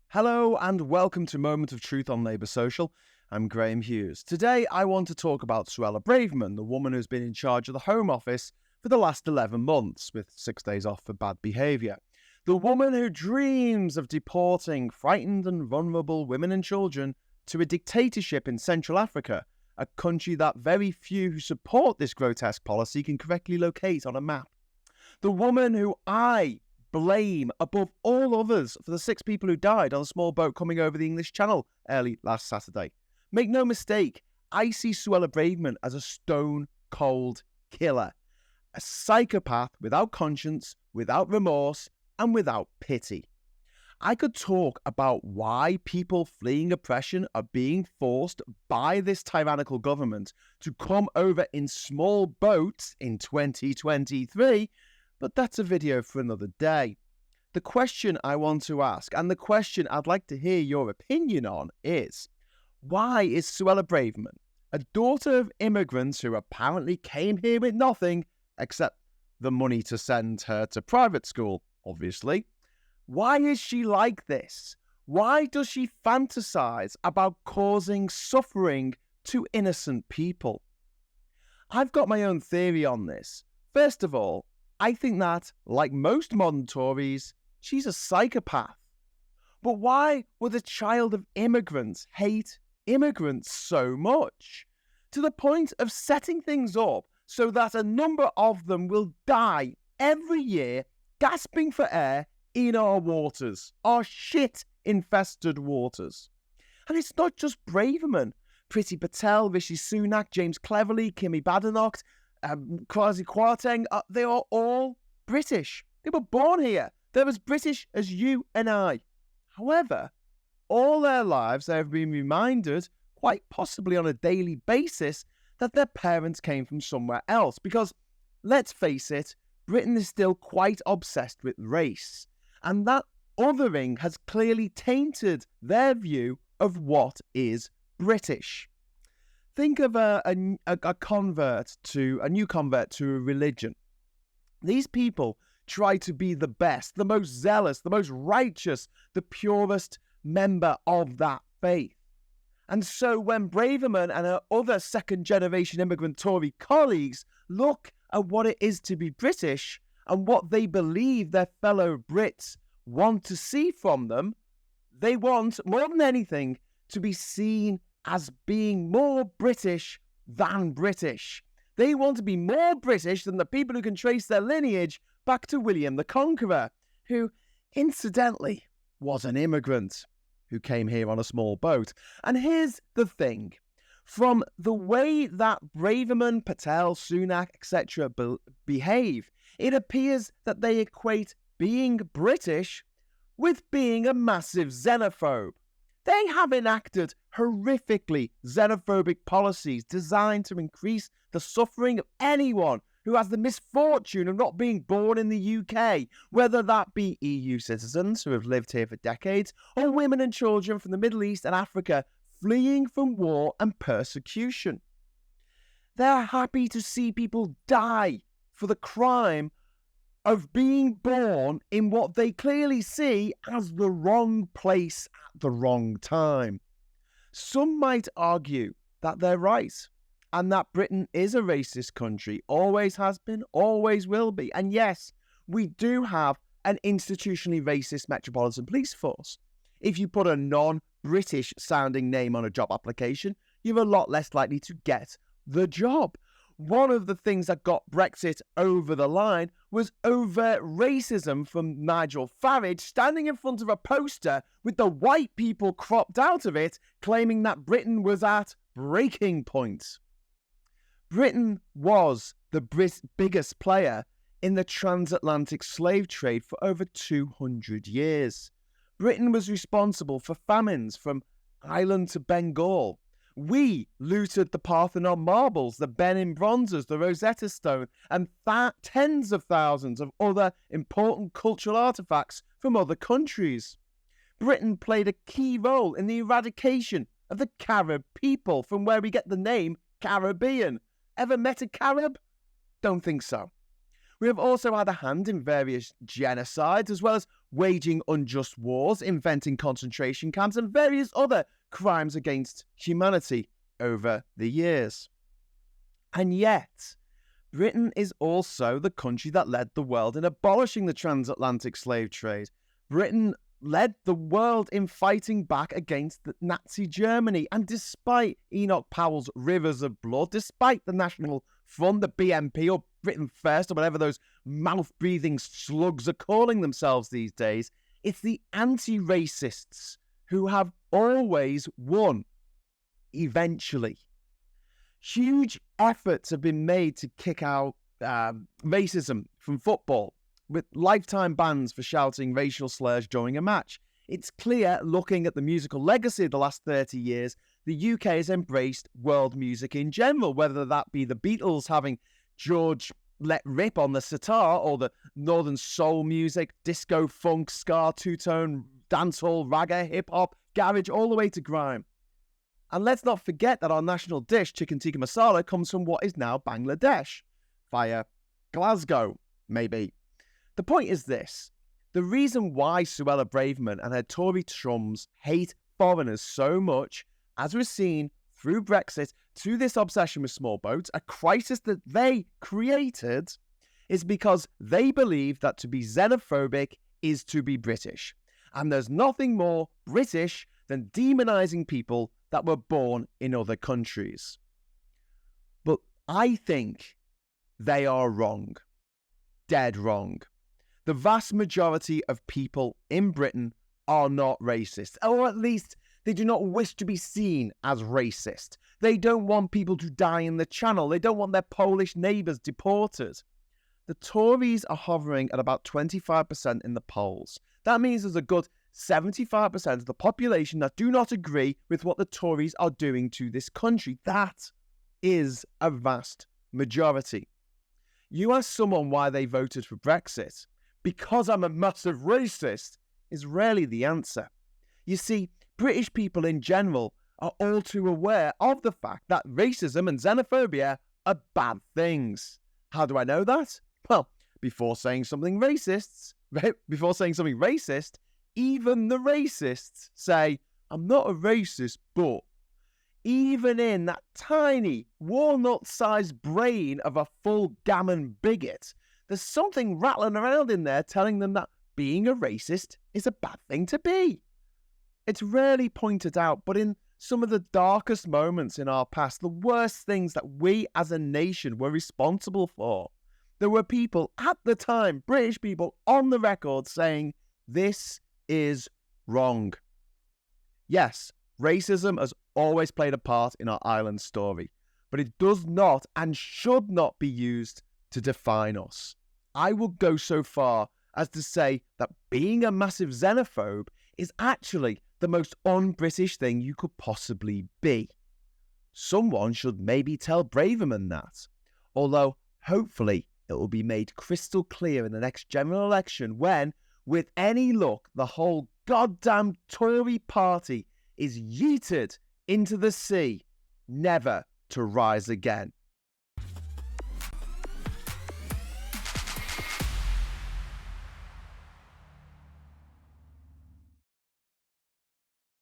Hello and welcome to Moment of Truth on Labour Social. I'm Graham Hughes. Today I want to talk about Suella Braverman, the woman who's been in charge of the Home Office for the last 11 months, with 6 days off for bad behaviour. The woman who dreams of deporting frightened and vulnerable women and children to a dictatorship in Central Africa, a country that very few who support this grotesque policy can correctly locate on a map. The woman who I blame above all others for the 6 people who died on a small boat coming over the English Channel early last Saturday. Make no mistake, I see Suella Braverman as a stone-cold killer, a psychopath without conscience, without remorse, and without pity. I could talk about why people fleeing oppression are being forced by this tyrannical government to come over in small boats in 2023, but that's a video for another day. The question I want to ask, and the question I'd like to hear your opinion on, is why is Suella Braverman, a daughter of immigrants who apparently came here with nothing except the money to send her to private school, obviously, why is she like this? Why does she fantasize about causing suffering to innocent people? I've got my own theory on this. First of all, I think that, like most modern Tories, she's a psychopath. But why would a child of immigrants hate immigrants so much? To the point of setting things up so that a number of them will die every year gasping for air in our waters, our shit-infested waters. And it's not just Braverman. Priti Patel, Rishi Sunak, James Cleverly, Kimi Badenoch, Kwasi Kwarteng, they are all British. They were born here. They're as British as you and I. However, all their lives they have been reminded, quite possibly on a daily basis, that their parents came from somewhere else. Because, let's face it, Britain is still quite obsessed with race. And that othering has clearly tainted their view of what is British. Think of a new convert to a religion. These people try to be the best, the most zealous, the most righteous, the purest member of that faith. And so when Braverman and her other second-generation immigrant Tory colleagues look at what it is to be British and what they believe their fellow Brits want to see from them, they want, more than anything, to be seen as being more British than British. They want to be more British than the people who can trace their lineage back to William the Conqueror, who, incidentally, was an immigrant who came here on a small boat. And here's the thing. From the way that Braverman, Patel, Sunak, etc. behave, it appears that they equate being British with being a massive xenophobe. They have enacted horrifically xenophobic policies designed to increase the suffering of anyone who has the misfortune of not being born in the UK, whether that be EU citizens who have lived here for decades, or women and children from the Middle East and Africa fleeing from war and persecution. They're happy to see people die for the crime of being born in what they clearly see as the wrong place at the wrong time. Some might argue that they're right, and that Britain is a racist country, always has been, always will be. And yes, we do have an institutionally racist Metropolitan Police Force. If you put a non-British sounding name on a job application, you're a lot less likely to get the job. One of the things that got Brexit over the line was overt racism from Nigel Farage standing in front of a poster with the white people cropped out of it, claiming that Britain was at breaking point. Britain was the biggest player in the transatlantic slave trade for over 200 years. Britain was responsible for famines from Ireland to Bengal. We looted the Parthenon marbles, the Benin bronzes, the Rosetta Stone, and tens of thousands of other important cultural artifacts from other countries. Britain played a key role in the eradication of the Carib people, from where we get the name Caribbean. Ever met a Carib? Don't think so. We have also had a hand in various genocides, as well as waging unjust wars, inventing concentration camps, and various other crimes against humanity over the years. And yet, Britain is also the country that led the world in abolishing the transatlantic slave trade. Britain led the world in fighting back against Nazi Germany. And despite Enoch Powell's rivers of blood, despite the National Front, the BNP, or Britain First, or whatever those mouth-breathing slugs are calling themselves these days, it's the anti-racists who have always won, eventually. Huge efforts have been made to kick out racism from football, with lifetime bans for shouting racial slurs during a match. It's clear, looking at the musical legacy of the last 30 years, the UK has embraced world music in general, whether that be the Beatles having George let rip on the sitar, or the northern soul music, disco, funk, ska, two-tone, dancehall, ragga, hip-hop, garage, all the way to grime. And let's not forget that our national dish, chicken tikka masala, comes from what is now Bangladesh, via Glasgow, maybe. The point is this: the reason why Suella Braverman and her Tory chums hate foreigners so much, as we're seen through Brexit, to this obsession with small boats, a crisis that they created, is because they believe that to be xenophobic is to be British. And there's nothing more British than demonising people that were born in other countries. But I think they are wrong. Dead wrong. The vast majority of people in Britain are not racist, or at least they do not wish to be seen as racist. They don't want people to die in the Channel. They don't want their Polish neighbours deported. The Tories are hovering at about 25% in the polls. That means there's a good 75% of the population that do not agree with what the Tories are doing to this country. That is a vast majority. You ask someone why they voted for Brexit. Because I'm a massive racist is rarely the answer. You see, British people in general are all too aware of the fact that racism and xenophobia are bad things. How do I know that? Well, before saying something racist, even the racists say, I'm not a racist, but even in that tiny walnut-sized brain of a full gammon bigot, there's something rattling around in there telling them that being a racist is a bad thing to be. It's rarely pointed out, but in some of the darkest moments in our past, the worst things that we as a nation were responsible for, there were people at the time, British people, on the record saying, this is wrong. Yes, racism has always played a part in our island story, but it does not and should not be used to define us. I will go so far as to say that being a massive xenophobe is actually the most un-British thing you could possibly be. Someone should maybe tell Braverman that, although hopefully it will be made crystal clear in the next general election when, with any luck, the whole goddamn Tory party is yeeted into the sea, never to rise again.